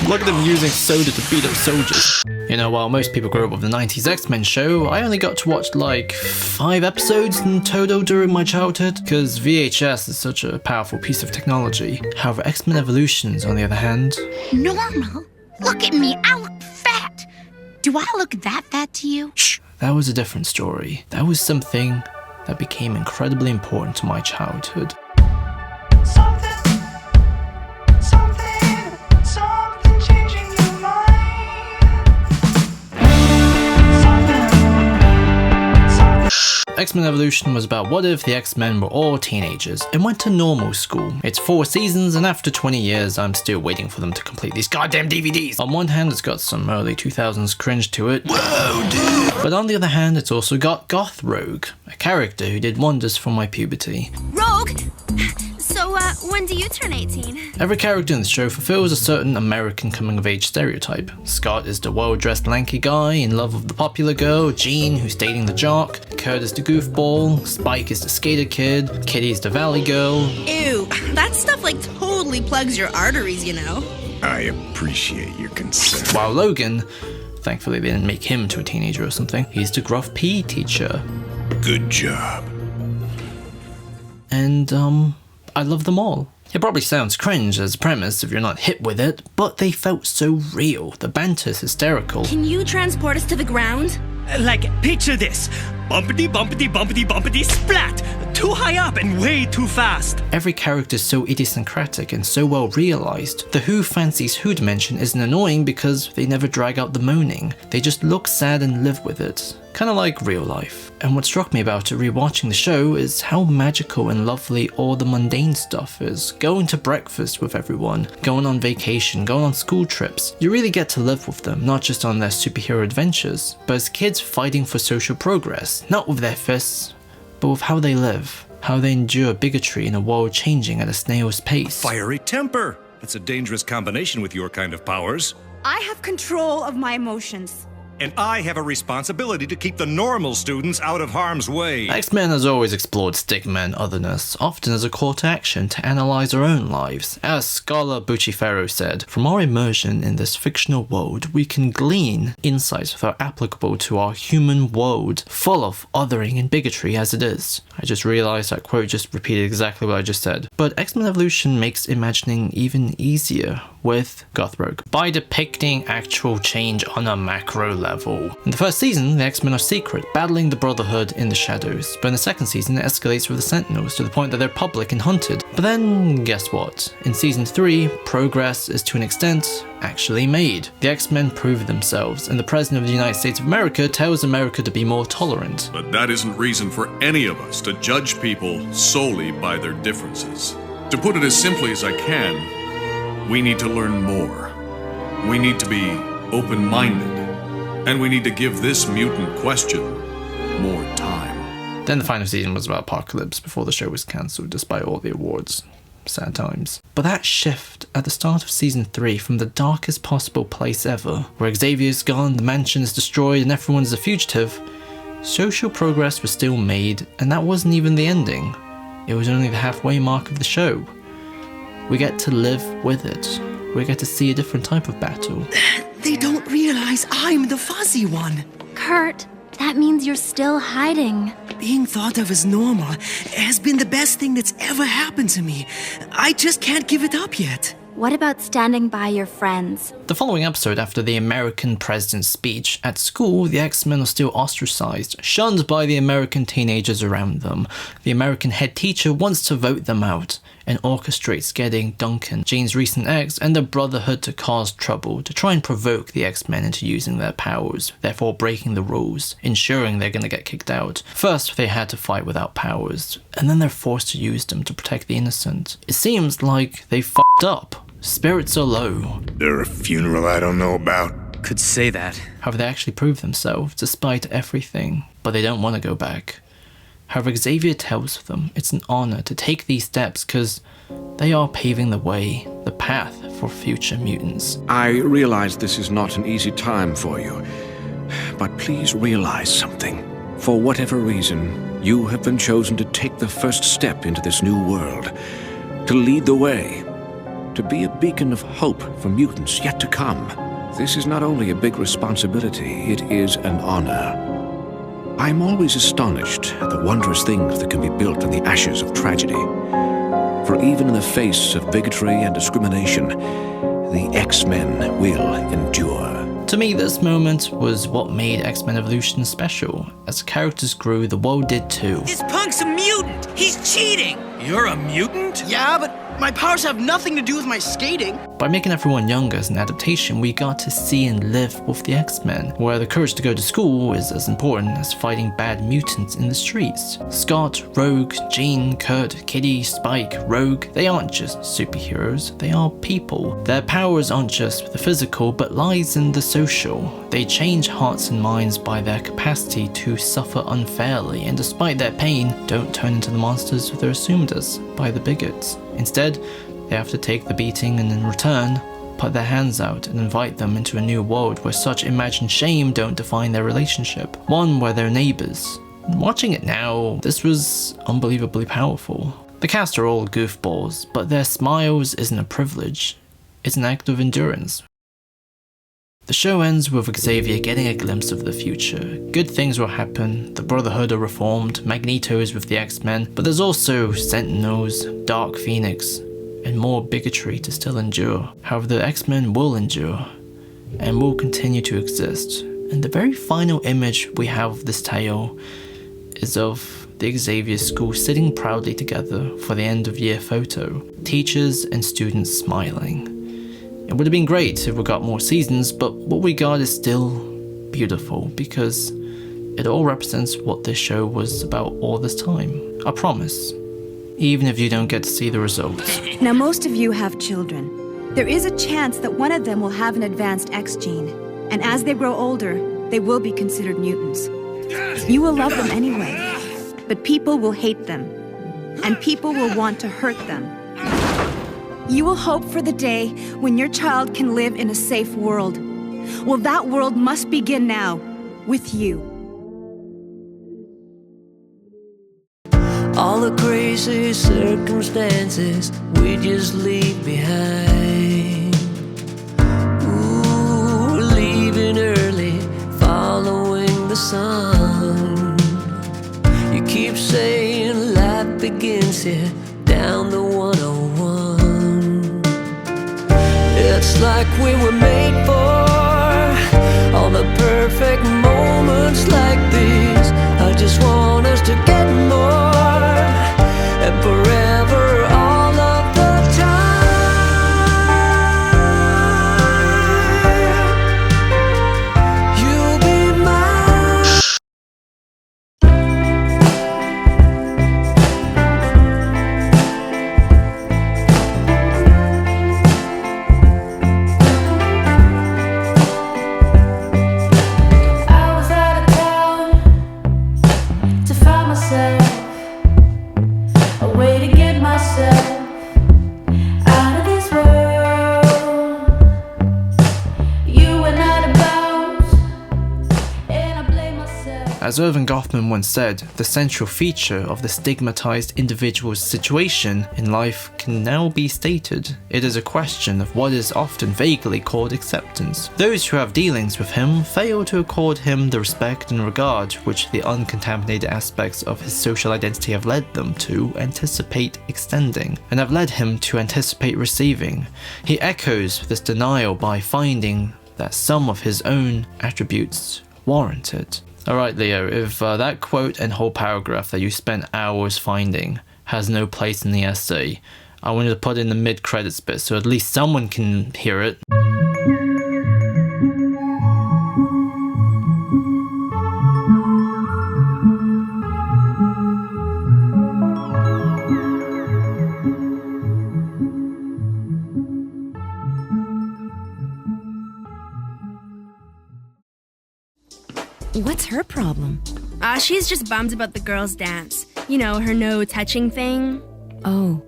Look at them using soda to beat up soldiers. You know, while most people grew up with the 90s X-Men show, I only got to watch like 5 episodes in total during my childhood, because VHS is such a powerful piece of technology. However, X-Men Evolutions, on the other hand... Normal? Look at me, I look fat! Do I look that fat to you? Shh! That was a different story. That was something that became incredibly important to my childhood. Something changing your mind. X-Men Evolution was about what if the X-Men were all teenagers and went to normal school. It's 4 seasons, and after 20 years I'm still waiting for them to complete these goddamn DVDs. On one hand, it's got some early 2000s cringe to it. Whoa, dude! But on the other hand, it's also got Goth Rogue, a character who did wonders for my puberty. Rogue? So, when do you turn 18? Every character in the show fulfills a certain American coming-of-age stereotype. Scott is the well-dressed lanky guy in love with the popular girl, Jean, who's dating the jock, Kurt is the goofball, Spike is the skater kid, Kitty's the valley girl. Ew, that stuff like totally plugs your arteries, you know? I appreciate your concern. While Logan, thankfully they didn't make him to a teenager or something, he's the gruff PE teacher. Good job. And, I love them all. It probably sounds cringe as a premise if you're not hip with it, but they felt so real. The banter's hysterical. Can you transport us to the ground? Like, picture this. Bumpity, bumpity, bumpity, bumpity, splat! Too high up and way too fast. Every character is so idiosyncratic and so well realised. The Who Fancies Who dimension isn't annoying because they never drag out the moaning. They just look sad and live with it. Kinda like real life. And what struck me about it rewatching the show is how magical and lovely all the mundane stuff is. Going to breakfast with everyone, going on vacation, going on school trips. You really get to live with them, not just on their superhero adventures, but as kids fighting for social progress. Not with their fists, but with how they live. How they endure bigotry in a world changing at a snail's pace. Fiery temper. That's a dangerous combination with your kind of powers. I have control of my emotions. And I have a responsibility to keep the normal students out of harm's way. X-Men has always explored stigma and otherness, often as a call to action to analyze our own lives. As scholar Bucciferro said, from our immersion in this fictional world, we can glean insights that are applicable to our human world, full of othering and bigotry as it is. I just realized that quote just repeated exactly what I just said. But X-Men Evolution makes imagining even easier with Goth Rogue by depicting actual change on a macro level. In the first season, the X-Men are secret, battling the Brotherhood in the shadows, but in the second season it escalates with the Sentinels to the point that they're public and hunted. But then, guess what? In season 3, progress is to an extent actually made. The X-Men prove themselves, and the President of the United States of America tells America to be more tolerant. But that isn't reason for any of us to judge people solely by their differences. To put it as simply as I can, we need to learn more. We need to be open-minded. And we need to give this mutant question more time. Then the final season was about Apocalypse before the show was cancelled despite all the awards. Sad times. But that shift at the start of season 3 from the darkest possible place ever, where Xavier's gone, the mansion is destroyed and everyone's a fugitive, social progress was still made, and that wasn't even the ending. It was only the halfway mark of the show. We get to live with it. We get to see a different type of battle. They don't realize I'm the fuzzy one. Kurt, that means you're still hiding. Being thought of as normal has been the best thing that's ever happened to me. I just can't give it up yet. What about standing by your friends? The following episode, after the American president's speech, at school, the X-Men are still ostracized, shunned by the American teenagers around them. The American head teacher wants to vote them out, and orchestrates getting Duncan, Jean's recent ex, and the Brotherhood to cause trouble, to try and provoke the X-Men into using their powers, therefore breaking the rules, ensuring they're gonna get kicked out. First, they had to fight without powers, and then they're forced to use them to protect the innocent. It seems like they f***ed up. Spirits are low. There a funeral I don't know about? Could say that. However, they actually prove themselves, despite everything, but they don't want to go back. However, Xavier tells them it's an honor to take these steps because they are paving the way, the path for future mutants. I realize this is not an easy time for you, but please realize something. For whatever reason, you have been chosen to take the first step into this new world, to lead the way. to be a beacon of hope for mutants yet to come. This is not only a big responsibility, it is an honor. I'm always astonished at the wondrous things that can be built in the ashes of tragedy. For even in the face of bigotry and discrimination, the X-Men will endure. To me, this moment was what made X-Men Evolution special. As the characters grew, the world did too. This punk's a mutant! He's cheating! You're a mutant? Yeah, but my powers have nothing to do with my skating. By making everyone younger as an adaptation, we got to see and live with the X-Men, where the courage to go to school is as important as fighting bad mutants in the streets. Scott, Rogue, Jean, Kurt, Kitty, Spike, Rogue, they aren't just superheroes, they are people. Their powers aren't just the physical, but lies in the social. They change hearts and minds by their capacity to suffer unfairly, and despite their pain, don't turn into the monsters they're assumed as by the bigots. Instead, they have to take the beating and in return, put their hands out and invite them into a new world where such imagined shame don't define their relationship. One where they're neighbors. Watching it now, this was unbelievably powerful. The cast are all goofballs, but their smiles isn't a privilege, it's an act of endurance. The show ends with Xavier getting a glimpse of the future. Good things will happen, the Brotherhood are reformed, Magneto is with the X-Men, but there's also Sentinels, Dark Phoenix, and more bigotry to still endure. However, the X-Men will endure, and will continue to exist. And the very final image we have of this tale is of the Xavier school sitting proudly together for the end of year photo, teachers and students smiling. It would have been great if we got more seasons, but what we got is still beautiful because it all represents what this show was about all this time. I promise. Even if you don't get to see the results. Now, most of you have children. There is a chance that one of them will have an advanced X gene, and as they grow older, they will be considered mutants. You will love them anyway, but people will hate them, and people will want to hurt them. You will hope for the day when your child can live in a safe world. Well, that world must begin now, with you. All the crazy circumstances we just leave behind. Ooh, leaving early, following the sun. You keep saying life begins here, down the 101. It's like we were made for all the perfect moments like these. I just want us to get more and forever all of the time. You'll be mine. I was out of town to find myself a way to get myself out of this world. You were not about, and I blame myself. As Irving Goffman once said, the central feature of the stigmatized individual's situation in life can now be stated. It is a question of what is often vaguely called acceptance. Those who have dealings with him fail to accord him the respect and regard which the uncontaminated aspects of his social identity have led them to anticipate extending, and have led him to anticipate receiving. He echoes this denial by finding that some of his own attributes warrant it. Alright Leo, if that quote and whole paragraph that you spent hours finding has no place in the essay, I wanted to put in the mid-credits bit so at least someone can hear it. What's her problem? She's just bummed about the girls' dance. You know, her no touching thing. Oh,